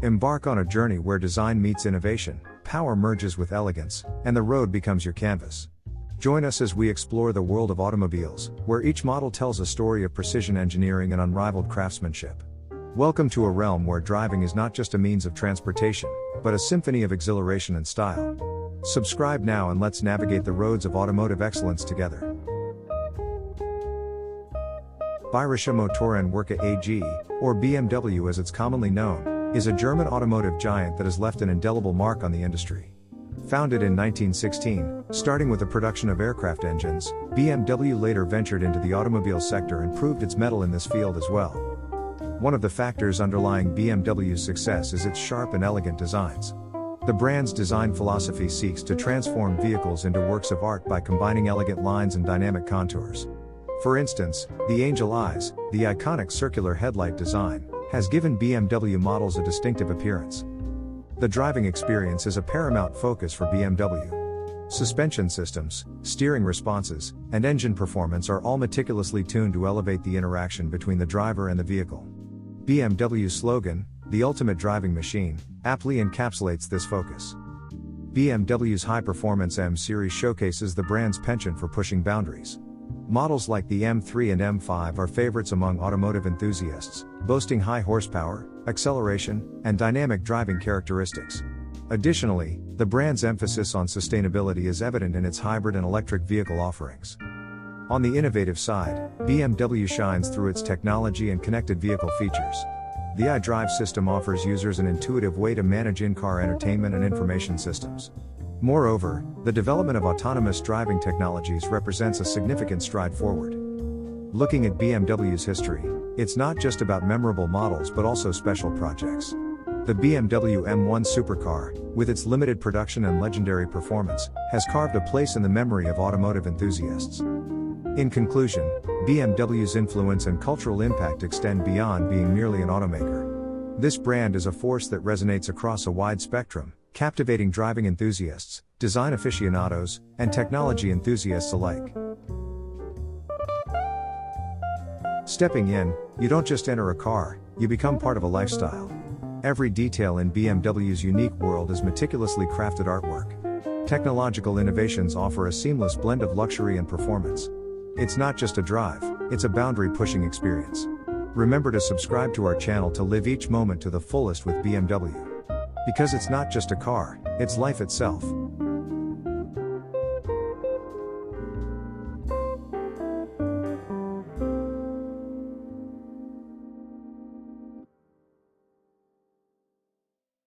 Embark on a journey where design meets innovation, power merges with elegance, and the road becomes your canvas. Join us as we explore the world of automobiles, where each model tells a story of precision engineering and unrivaled craftsmanship. Welcome to a realm where driving is not just a means of transportation, but a symphony of exhilaration and style. Subscribe now and let's navigate the roads of automotive excellence together. Bayerische Motorenwerke AG, or BMW as it's commonly known, is a German automotive giant that has left an indelible mark on the industry. Founded in 1916, starting with the production of aircraft engines, BMW later ventured into the automobile sector and proved its mettle in this field as well. One of the factors underlying BMW's success is its sharp and elegant designs. The brand's design philosophy seeks to transform vehicles into works of art by combining elegant lines and dynamic contours. For instance, the angel eyes, the iconic circular headlight design, has given BMW models a distinctive appearance. The driving experience is a paramount focus for BMW. Suspension systems, steering responses, and engine performance are all meticulously tuned to elevate the interaction between the driver and the vehicle. BMW's slogan, "The Ultimate Driving Machine," aptly encapsulates this focus. BMW's high-performance M series showcases the brand's penchant for pushing boundaries. Models like the M3 and M5 are favorites among automotive enthusiasts, boasting high horsepower, acceleration, and dynamic driving characteristics. Additionally, the brand's emphasis on sustainability is evident in its hybrid and electric vehicle offerings. On the innovative side, BMW shines through its technology and connected vehicle features. The iDrive system offers users an intuitive way to manage in-car entertainment and information systems. Moreover, the development of autonomous driving technologies represents a significant stride forward. Looking at BMW's history, it's not just about memorable models but also special projects. The BMW M1 supercar, with its limited production and legendary performance, has carved a place in the memory of automotive enthusiasts. In conclusion, BMW's influence and cultural impact extend beyond being merely an automaker. This brand is a force that resonates across a wide spectrum, captivating driving enthusiasts, design aficionados, and technology enthusiasts alike. Stepping in, you don't just enter a car, you become part of a lifestyle. Every detail in BMW's unique world is meticulously crafted artwork. Technological innovations offer a seamless blend of luxury and performance. It's not just a drive, it's a boundary-pushing experience. Remember to subscribe to our channel to live each moment to the fullest with BMW. Because it's not just a car, it's life itself.